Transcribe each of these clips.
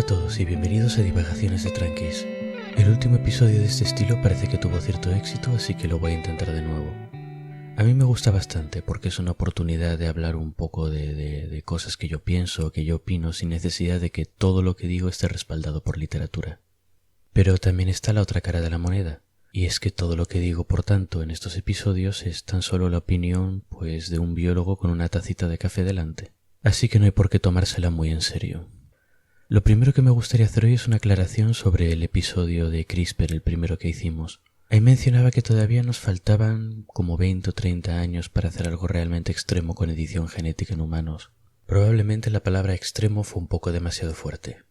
a todos y bienvenidos a Divagaciones de Tranquis. El último episodio de este estilo parece que tuvo cierto éxito, así que lo voy a intentar de nuevo. A mí me gusta bastante porque es una oportunidad de hablar un poco de cosas que yo pienso, que yo opino, sin necesidad de que todo lo que digo esté respaldado por literatura. Pero también está la otra cara de la moneda, y es que todo lo que digo, por tanto, en estos episodios es tan solo la opinión, pues, de un biólogo con una tacita de café delante. Así que no hay por qué tomársela muy en serio. Lo primero que me gustaría hacer hoy es una aclaración sobre el episodio de CRISPR, el primero que hicimos. Ahí mencionaba que todavía nos faltaban como 20 o 30 años para hacer algo realmente extremo con edición genética en humanos. Probablemente la palabra extremo fue un poco demasiado fuerte.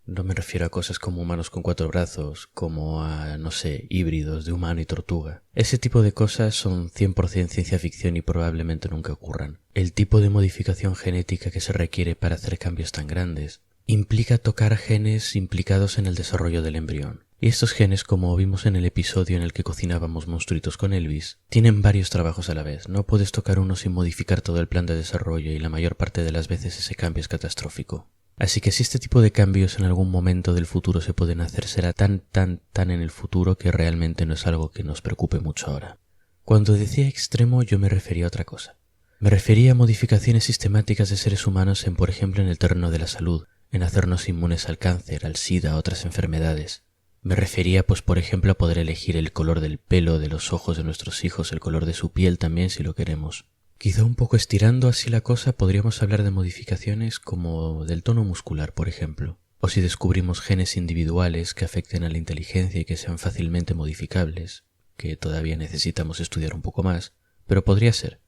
No me refiero a cosas como humanos con 4 brazos, como a, no sé, híbridos de humano y tortuga. Ese tipo de cosas son 100% ciencia ficción y probablemente nunca ocurran. El tipo de modificación genética que se requiere para hacer cambios tan grandes implica tocar genes implicados en el desarrollo del embrión. Y estos genes, como vimos en el episodio en el que cocinábamos monstruitos con Elvis, tienen varios trabajos a la vez. No puedes tocar uno sin modificar todo el plan de desarrollo y la mayor parte de las veces ese cambio es catastrófico. Así que si este tipo de cambios en algún momento del futuro se pueden hacer, será tan en el futuro que realmente no es algo que nos preocupe mucho ahora. Cuando decía extremo yo me refería a otra cosa. Me refería a modificaciones sistemáticas de seres humanos por ejemplo, en el terreno de la salud, en hacernos inmunes al cáncer, al SIDA, a otras enfermedades. Me refería, pues, por ejemplo, a poder elegir el color del pelo, de los ojos de nuestros hijos, el color de su piel también, si lo queremos. Quizá un poco estirando así la cosa, podríamos hablar de modificaciones como del tono muscular, por ejemplo. O si descubrimos genes individuales que afecten a la inteligencia y que sean fácilmente modificables, que todavía necesitamos estudiar un poco más, pero podría ser.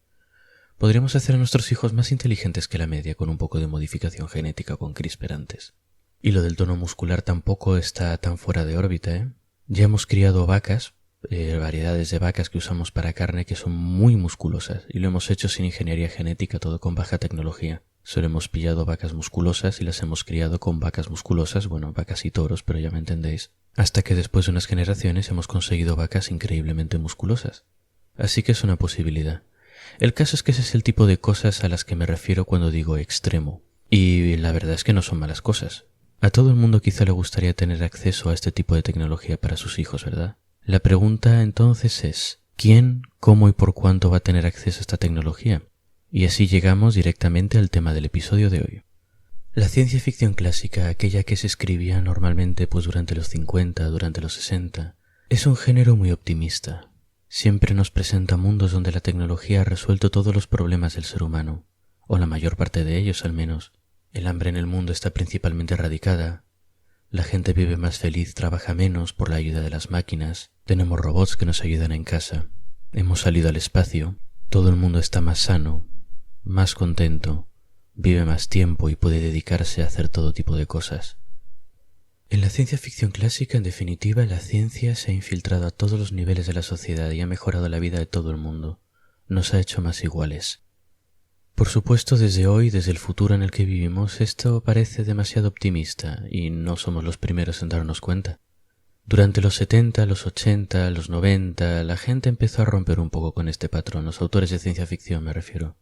Podríamos hacer a nuestros hijos más inteligentes que la media con un poco de modificación genética con CRISPR antes. Y lo del tono muscular tampoco está tan fuera de órbita, ¿eh? Ya hemos criado vacas, variedades de vacas que usamos para carne que son muy musculosas y lo hemos hecho sin ingeniería genética, todo con baja tecnología. Solo hemos pillado vacas musculosas y las hemos criado con vacas musculosas, bueno, vacas y toros, pero ya me entendéis. Hasta que después de unas generaciones hemos conseguido vacas increíblemente musculosas. Así que es una posibilidad. El caso es que ese es el tipo de cosas a las que me refiero cuando digo extremo. Y la verdad es que no son malas cosas. A todo el mundo quizá le gustaría tener acceso a este tipo de tecnología para sus hijos, ¿verdad? La pregunta entonces es, ¿quién, cómo y por cuánto va a tener acceso a esta tecnología? Y así llegamos directamente al tema del episodio de hoy. La ciencia ficción clásica, aquella que se escribía normalmente pues durante los 50, durante los 60, es un género muy optimista. Siempre nos presenta mundos donde la tecnología ha resuelto todos los problemas del ser humano, o la mayor parte de ellos al menos. El hambre en el mundo está principalmente erradicada, la gente vive más feliz, trabaja menos por la ayuda de las máquinas, tenemos robots que nos ayudan en casa, hemos salido al espacio, todo el mundo está más sano, más contento, vive más tiempo y puede dedicarse a hacer todo tipo de cosas. En la ciencia ficción clásica, en definitiva, la ciencia se ha infiltrado a todos los niveles de la sociedad y ha mejorado la vida de todo el mundo. Nos ha hecho más iguales. Por supuesto, desde hoy, desde el futuro en el que vivimos, esto parece demasiado optimista y no somos los primeros en darnos cuenta. Durante los 70, los 80, los 90, la gente empezó a romper un poco con este patrón, los autores de ciencia ficción me refiero.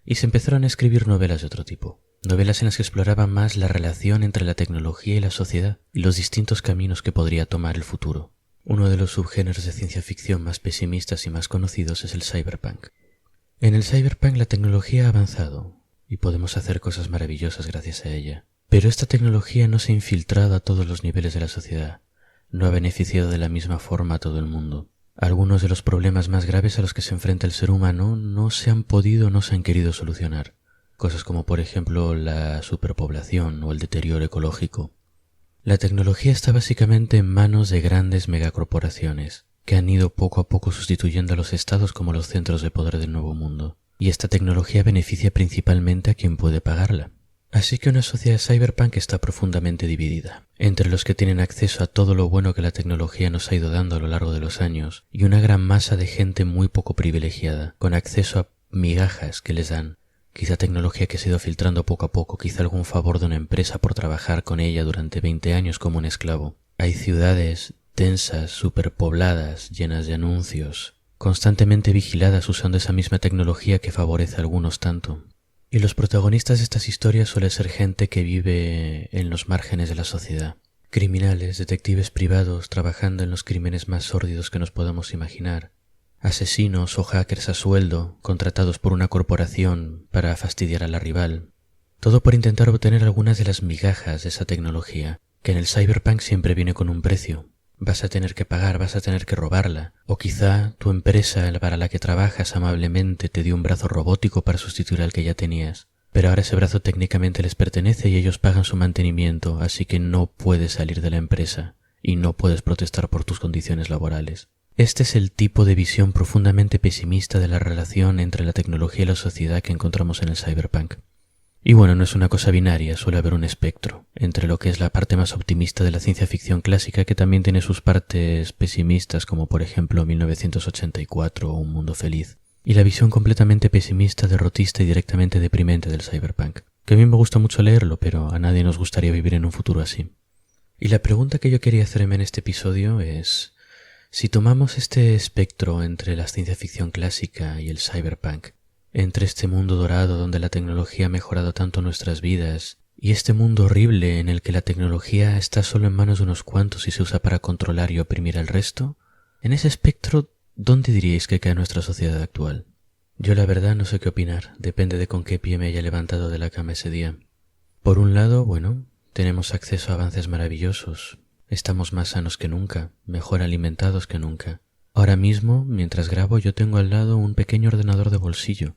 Y se empezaron a escribir novelas de otro tipo. Novelas en las que exploraban más la relación entre la tecnología y la sociedad y los distintos caminos que podría tomar el futuro. Uno de los subgéneros de ciencia ficción más pesimistas y más conocidos es el cyberpunk. En el cyberpunk la tecnología ha avanzado y podemos hacer cosas maravillosas gracias a ella. Pero esta tecnología no se ha infiltrado a todos los niveles de la sociedad, no ha beneficiado de la misma forma a todo el mundo. Algunos de los problemas más graves a los que se enfrenta el ser humano no se han podido o no se han querido solucionar. Cosas como por ejemplo la superpoblación o el deterioro ecológico. La tecnología está básicamente en manos de grandes megacorporaciones que han ido poco a poco sustituyendo a los estados como los centros de poder del nuevo mundo. Y esta tecnología beneficia principalmente a quien puede pagarla. Así que una sociedad cyberpunk está profundamente dividida, entre los que tienen acceso a todo lo bueno que la tecnología nos ha ido dando a lo largo de los años y una gran masa de gente muy poco privilegiada, con acceso a migajas que les dan. Quizá tecnología que se ha ido filtrando poco a poco, quizá algún favor de una empresa por trabajar con ella durante 20 años como un esclavo. Hay ciudades densas, superpobladas, llenas de anuncios, constantemente vigiladas usando esa misma tecnología que favorece a algunos tanto. Y los protagonistas de estas historias suelen ser gente que vive en los márgenes de la sociedad. Criminales, detectives privados trabajando en los crímenes más sórdidos que nos podamos imaginar. Asesinos o hackers a sueldo, contratados por una corporación para fastidiar a la rival. Todo por intentar obtener algunas de las migajas de esa tecnología, que en el cyberpunk siempre viene con un precio. Vas a tener que pagar, vas a tener que robarla. O quizá tu empresa para la que trabajas amablemente te dio un brazo robótico para sustituir al que ya tenías. Pero ahora ese brazo técnicamente les pertenece y ellos pagan su mantenimiento, así que no puedes salir de la empresa y no puedes protestar por tus condiciones laborales. Este es el tipo de visión profundamente pesimista de la relación entre la tecnología y la sociedad que encontramos en el cyberpunk. Y bueno, no es una cosa binaria, suele haber un espectro entre lo que es la parte más optimista de la ciencia ficción clásica, que también tiene sus partes pesimistas, como por ejemplo 1984 o Un Mundo Feliz, y la visión completamente pesimista, derrotista y directamente deprimente del cyberpunk, que a mí me gusta mucho leerlo, pero a nadie nos gustaría vivir en un futuro así. Y la pregunta que yo quería hacerme en este episodio es: si tomamos este espectro entre la ciencia ficción clásica y el cyberpunk, entre este mundo dorado donde la tecnología ha mejorado tanto nuestras vidas y este mundo horrible en el que la tecnología está solo en manos de unos cuantos y se usa para controlar y oprimir al resto, en ese espectro, ¿dónde diríais que cae nuestra sociedad actual? Yo la verdad no sé qué opinar, depende de con qué pie me haya levantado de la cama ese día. Por un lado, bueno, tenemos acceso a avances maravillosos, estamos más sanos que nunca, mejor alimentados que nunca. Ahora mismo, mientras grabo, yo tengo al lado un pequeño ordenador de bolsillo.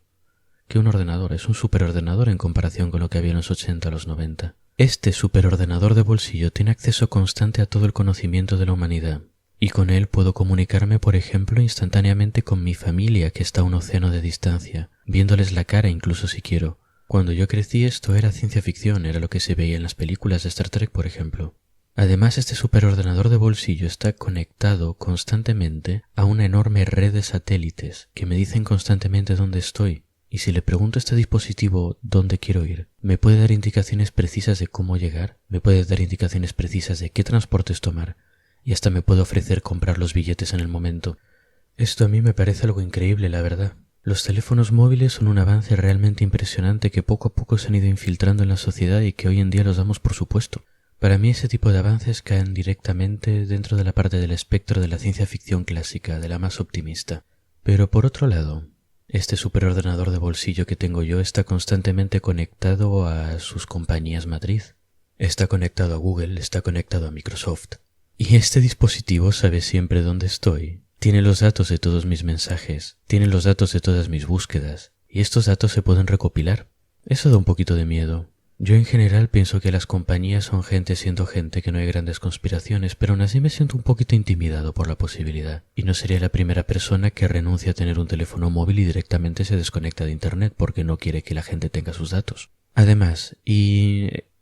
¿Qué un ordenador? Es un superordenador en comparación con lo que había en los 80 o los 90. Este superordenador de bolsillo tiene acceso constante a todo el conocimiento de la humanidad. Y con él puedo comunicarme, por ejemplo, instantáneamente con mi familia, que está a un océano de distancia, viéndoles la cara incluso si quiero. Cuando yo crecí esto era ciencia ficción, era lo que se veía en las películas de Star Trek, por ejemplo. Además, este superordenador de bolsillo está conectado constantemente a una enorme red de satélites que me dicen constantemente dónde estoy. Y si le pregunto a este dispositivo dónde quiero ir, me puede dar indicaciones precisas de cómo llegar, me puede dar indicaciones precisas de qué transportes tomar, y hasta me puede ofrecer comprar los billetes en el momento. Esto a mí me parece algo increíble, la verdad. Los teléfonos móviles son un avance realmente impresionante que poco a poco se han ido infiltrando en la sociedad y que hoy en día los damos por supuesto. Para mí ese tipo de avances caen directamente dentro de la parte del espectro de la ciencia ficción clásica, de la más optimista. Pero por otro lado, este superordenador de bolsillo que tengo yo está constantemente conectado a sus compañías matriz. Está conectado a Google, está conectado a Microsoft. Y este dispositivo sabe siempre dónde estoy. Tiene los datos de todos mis mensajes, tiene los datos de todas mis búsquedas, y estos datos se pueden recopilar. Eso da un poquito de miedo. Yo en general pienso que las compañías son gente siendo gente, que no hay grandes conspiraciones, pero aún así me siento un poquito intimidado por la posibilidad. Y no sería la primera persona que renuncia a tener un teléfono móvil y directamente se desconecta de internet porque no quiere que la gente tenga sus datos. Además,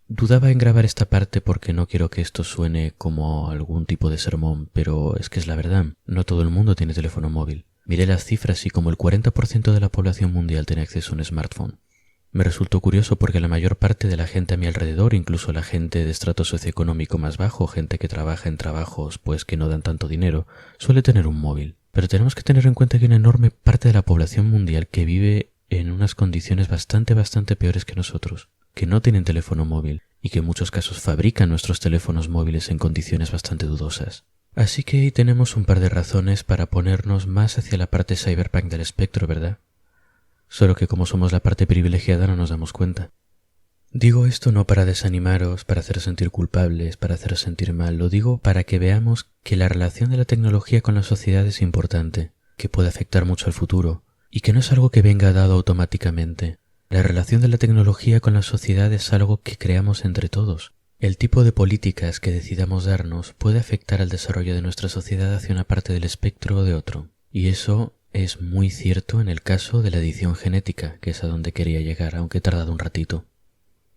dudaba en grabar esta parte porque no quiero que esto suene como algún tipo de sermón, pero es que es la verdad, no todo el mundo tiene teléfono móvil. Miré las cifras y como el 40% de la población mundial tiene acceso a un smartphone. Me resultó curioso porque la mayor parte de la gente a mi alrededor, incluso la gente de estrato socioeconómico más bajo, gente que trabaja en trabajos pues que no dan tanto dinero, suele tener un móvil. Pero tenemos que tener en cuenta que hay una enorme parte de la población mundial que vive en unas condiciones bastante peores que nosotros, que no tienen teléfono móvil y que en muchos casos fabrican nuestros teléfonos móviles en condiciones bastante dudosas. Así que ahí tenemos un par de razones para ponernos más hacia la parte cyberpunk del espectro, ¿verdad? Solo que como somos la parte privilegiada no nos damos cuenta. Digo esto no para desanimaros, para haceros sentir culpables, para haceros sentir mal, lo digo para que veamos que la relación de la tecnología con la sociedad es importante, que puede afectar mucho al futuro, y que no es algo que venga dado automáticamente. La relación de la tecnología con la sociedad es algo que creamos entre todos. El tipo de políticas que decidamos darnos puede afectar al desarrollo de nuestra sociedad hacia una parte del espectro o de otro, y eso es muy cierto en el caso de la edición genética, que es a donde quería llegar, aunque he tardado un ratito.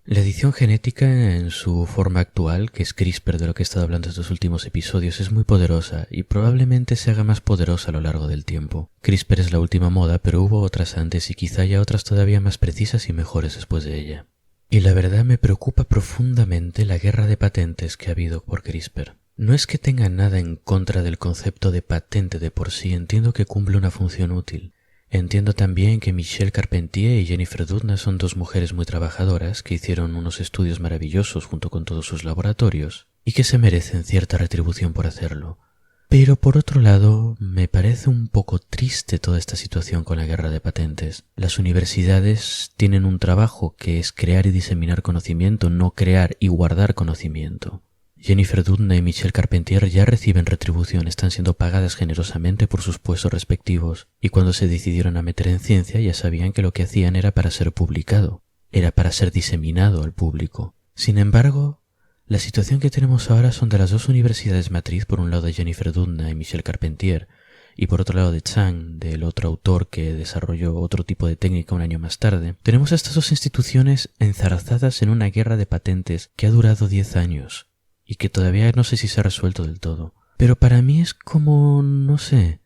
La edición genética en su forma actual, que es CRISPR, de lo que he estado hablando estos últimos episodios, es muy poderosa y probablemente se haga más poderosa a lo largo del tiempo. CRISPR es la última moda, pero hubo otras antes y quizá haya otras todavía más precisas y mejores después de ella. Y la verdad me preocupa profundamente la guerra de patentes que ha habido por CRISPR. No es que tenga nada en contra del concepto de patente de por sí, entiendo que cumple una función útil. Entiendo también que Michelle Carpentier y Jennifer Doudna son dos mujeres muy trabajadoras que hicieron unos estudios maravillosos junto con todos sus laboratorios y que se merecen cierta retribución por hacerlo. Pero por otro lado, me parece un poco triste toda esta situación con la guerra de patentes. Las universidades tienen un trabajo que es crear y diseminar conocimiento, no crear y guardar conocimiento. Jennifer Doudna y Michelle Carpentier ya reciben retribución, están siendo pagadas generosamente por sus puestos respectivos, y cuando se decidieron a meter en ciencia ya sabían que lo que hacían era para ser publicado, era para ser diseminado al público. Sin embargo, la situación que tenemos ahora son de las dos universidades matriz, por un lado de Jennifer Doudna y Michelle Carpentier, y por otro lado de Chang, del otro autor que desarrolló otro tipo de técnica un año más tarde. Tenemos a estas dos instituciones enzarzadas en una guerra de patentes que ha durado 10 años. Y que todavía no sé si se ha resuelto del todo. Pero para mí es como, no sé,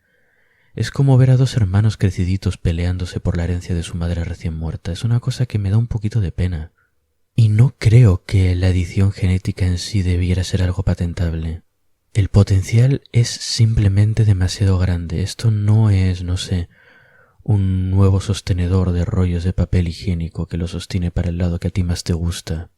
es como ver a dos hermanos creciditos peleándose por la herencia de su madre recién muerta. Es una cosa que me da un poquito de pena. Y no creo que la edición genética en sí debiera ser algo patentable. El potencial es simplemente demasiado grande. Esto no es, no sé, un nuevo sostenedor de rollos de papel higiénico que lo sostiene para el lado que a ti más te gusta.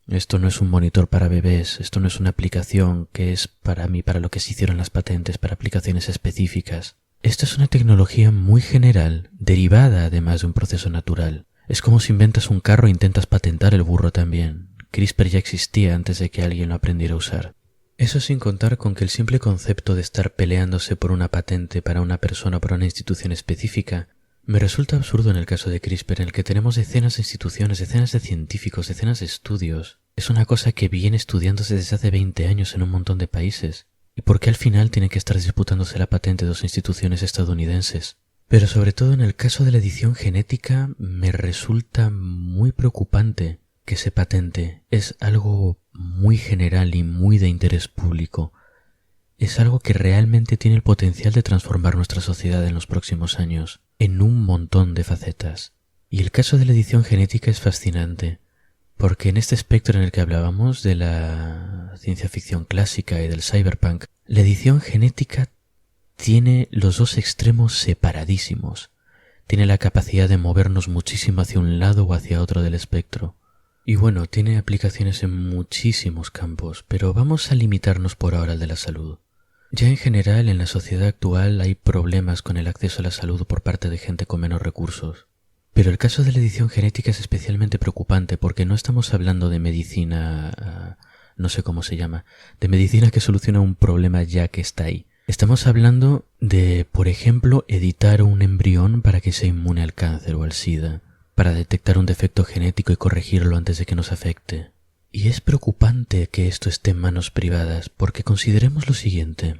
Esto no es un monitor para bebés, esto no es una aplicación que es para mí, para lo que se hicieron las patentes, para aplicaciones específicas. Esto es una tecnología muy general, derivada además de un proceso natural. Es como si inventas un carro e intentas patentar el burro también. CRISPR ya existía antes de que alguien lo aprendiera a usar. Eso sin contar con que el simple concepto de estar peleándose por una patente para una persona o para una institución específica me resulta absurdo en el caso de CRISPR, en el que tenemos decenas de instituciones, decenas de científicos, decenas de estudios. Es una cosa que viene estudiándose desde hace 20 años en un montón de países. ¿Y por qué al final tienen que estar disputándose la patente dos instituciones estadounidenses? Pero sobre todo en el caso de la edición genética me resulta muy preocupante que se patente. Es algo muy general y muy de interés público. Es algo que realmente tiene el potencial de transformar nuestra sociedad en los próximos años, en un montón de facetas. Y el caso de la edición genética es fascinante, porque en este espectro en el que hablábamos de la ciencia ficción clásica y del cyberpunk, la edición genética tiene los dos extremos separadísimos. Tiene la capacidad de movernos muchísimo hacia un lado o hacia otro del espectro. Y bueno, tiene aplicaciones en muchísimos campos, pero vamos a limitarnos por ahora al de la salud. Ya en general en la sociedad actual hay problemas con el acceso a la salud por parte de gente con menos recursos. Pero el caso de la edición genética es especialmente preocupante porque no estamos hablando de medicina, no sé cómo se llama, de medicina que soluciona un problema ya que está ahí. Estamos hablando de, por ejemplo, editar un embrión para que sea inmune al cáncer o al SIDA, para detectar un defecto genético y corregirlo antes de que nos afecte. Y es preocupante que esto esté en manos privadas, porque consideremos lo siguiente.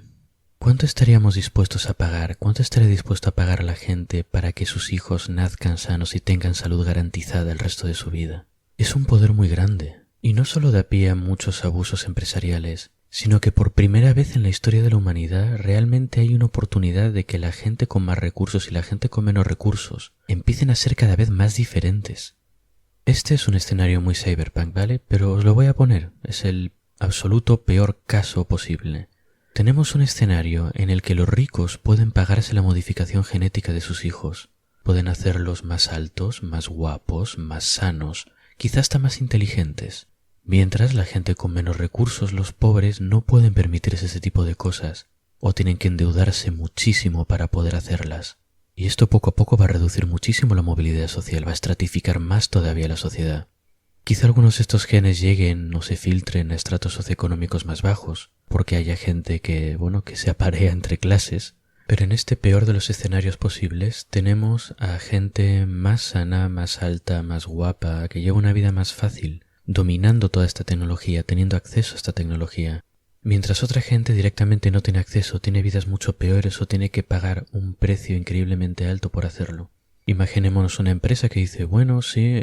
¿Cuánto estaríamos dispuestos a pagar? ¿Cuánto estaría dispuesto a pagar la gente para que sus hijos nazcan sanos y tengan salud garantizada el resto de su vida? Es un poder muy grande, y no solo da pie a muchos abusos empresariales, sino que por primera vez en la historia de la humanidad realmente hay una oportunidad de que la gente con más recursos y la gente con menos recursos empiecen a ser cada vez más diferentes. Este es un escenario muy cyberpunk, ¿vale? Pero os lo voy a poner. Es el absoluto peor caso posible. Tenemos un escenario en el que los ricos pueden pagarse la modificación genética de sus hijos. Pueden hacerlos más altos, más guapos, más sanos, quizás hasta más inteligentes. Mientras la gente con menos recursos, los pobres, no pueden permitirse ese tipo de cosas, o tienen que endeudarse muchísimo para poder hacerlas. Y esto poco a poco va a reducir muchísimo la movilidad social, va a estratificar más todavía la sociedad. Quizá algunos de estos genes lleguen o se filtren a estratos socioeconómicos más bajos, porque haya gente que se aparea entre clases. Pero en este peor de los escenarios posibles tenemos a gente más sana, más alta, más guapa, que lleva una vida más fácil, dominando toda esta tecnología, teniendo acceso a esta tecnología. Mientras otra gente directamente no tiene acceso, tiene vidas mucho peores o tiene que pagar un precio increíblemente alto por hacerlo. Imaginémonos una empresa que dice, bueno, sí,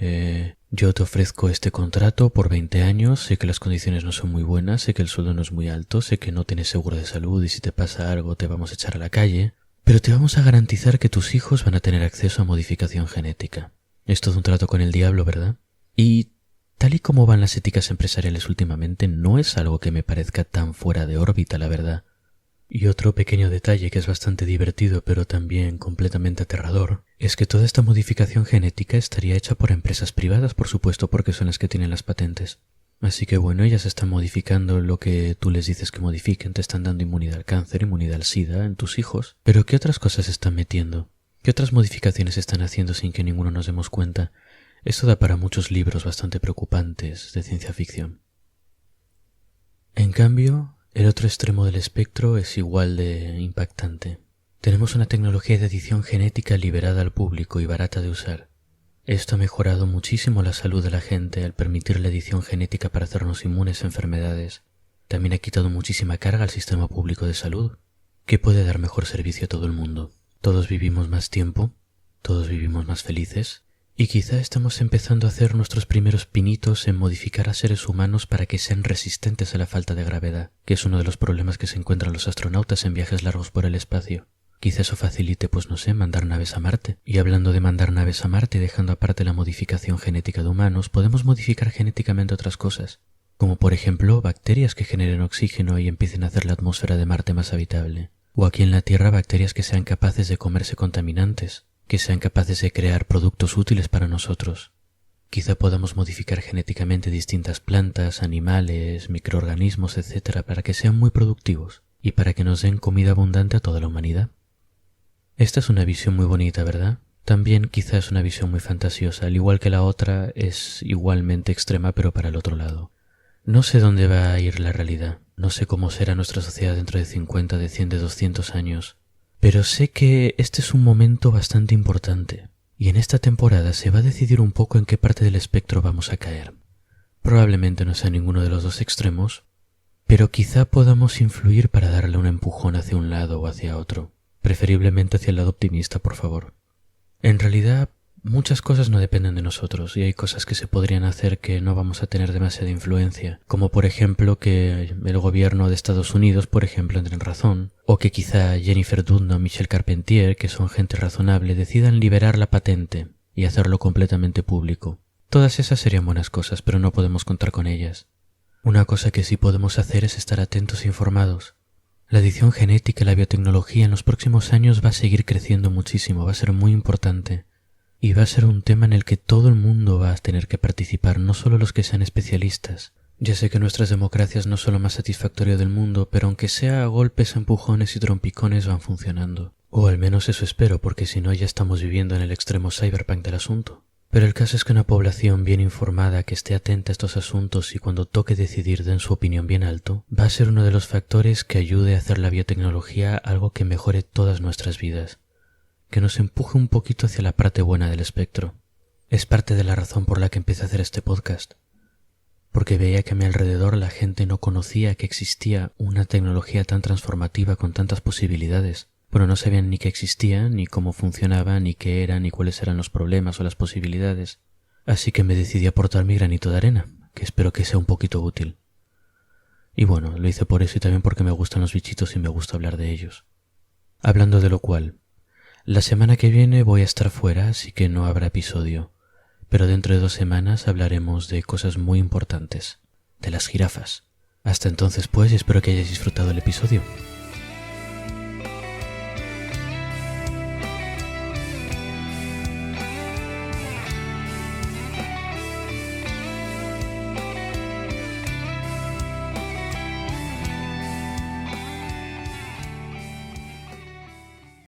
yo te ofrezco este contrato por 20 años, sé que las condiciones no son muy buenas, sé que el sueldo no es muy alto, sé que no tienes seguro de salud y si te pasa algo te vamos a echar a la calle, pero te vamos a garantizar que tus hijos van a tener acceso a modificación genética. Es todo un trato con el diablo, ¿verdad? Y tal y como van las éticas empresariales últimamente, no es algo que me parezca tan fuera de órbita, la verdad. Y otro pequeño detalle que es bastante divertido pero también completamente aterrador es que toda esta modificación genética estaría hecha por empresas privadas, por supuesto, porque son las que tienen las patentes. Así que bueno, ellas están modificando lo que tú les dices que modifiquen, te están dando inmunidad al cáncer, inmunidad al SIDA en tus hijos. Pero ¿qué otras cosas están metiendo? ¿Qué otras modificaciones están haciendo sin que ninguno nos demos cuenta? Esto da para muchos libros bastante preocupantes de ciencia ficción. En cambio, el otro extremo del espectro es igual de impactante. Tenemos una tecnología de edición genética liberada al público y barata de usar. Esto ha mejorado muchísimo la salud de la gente al permitir la edición genética para hacernos inmunes a enfermedades. También ha quitado muchísima carga al sistema público de salud, que puede dar mejor servicio a todo el mundo. Todos vivimos más tiempo, todos vivimos más felices, y quizá estamos empezando a hacer nuestros primeros pinitos en modificar a seres humanos para que sean resistentes a la falta de gravedad, que es uno de los problemas que se encuentran los astronautas en viajes largos por el espacio. Quizá eso facilite, pues no sé, mandar naves a Marte. Y hablando de mandar naves a Marte, dejando aparte la modificación genética de humanos, podemos modificar genéticamente otras cosas, como por ejemplo bacterias que generen oxígeno y empiecen a hacer la atmósfera de Marte más habitable. O aquí en la Tierra bacterias que sean capaces de comerse contaminantes, que sean capaces de crear productos útiles para nosotros. Quizá podamos modificar genéticamente distintas plantas, animales, microorganismos, etc., para que sean muy productivos y para que nos den comida abundante a toda la humanidad. Esta es una visión muy bonita, ¿verdad? También quizá es una visión muy fantasiosa, al igual que la otra es igualmente extrema pero para el otro lado. No sé dónde va a ir la realidad, no sé cómo será nuestra sociedad dentro de 50, de 100, de 200 años, pero sé que este es un momento bastante importante, y en esta temporada se va a decidir un poco en qué parte del espectro vamos a caer. Probablemente no sea ninguno de los dos extremos, pero quizá podamos influir para darle un empujón hacia un lado o hacia otro. Preferiblemente hacia el lado optimista, por favor. En realidad, muchas cosas no dependen de nosotros y hay cosas que se podrían hacer que no vamos a tener demasiada influencia, como por ejemplo que el gobierno de Estados Unidos, por ejemplo, entre en razón, o que quizá Jennifer Doudna o Michel Carpentier, que son gente razonable, decidan liberar la patente y hacerlo completamente público. Todas esas serían buenas cosas, pero no podemos contar con ellas. Una cosa que sí podemos hacer es estar atentos e informados. La edición genética y la biotecnología en los próximos años va a seguir creciendo muchísimo, va a ser muy importante. Y va a ser un tema en el que todo el mundo va a tener que participar, no solo los que sean especialistas. Ya sé que nuestras democracias no son lo más satisfactorio del mundo, pero aunque sea a golpes, empujones y trompicones van funcionando. O al menos eso espero, porque si no ya estamos viviendo en el extremo cyberpunk del asunto. Pero el caso es que una población bien informada que esté atenta a estos asuntos y cuando toque decidir den su opinión bien alto, va a ser uno de los factores que ayude a hacer la biotecnología algo que mejore todas nuestras vidas, que nos empuje un poquito hacia la parte buena del espectro. Es parte de la razón por la que empecé a hacer este podcast, porque veía que a mi alrededor la gente no conocía que existía una tecnología tan transformativa con tantas posibilidades. Bueno, no sabían ni que existía, ni cómo funcionaba, ni qué era, ni cuáles eran los problemas o las posibilidades. Así que me decidí a aportar mi granito de arena, que espero que sea un poquito útil. Y bueno, lo hice por eso y también porque me gustan los bichitos y me gusta hablar de ellos. Hablando de lo cual, la semana que viene voy a estar fuera, así que no habrá episodio. Pero dentro de 2 semanas hablaremos de cosas muy importantes, de las jirafas. Hasta entonces pues, espero que hayáis disfrutado el episodio.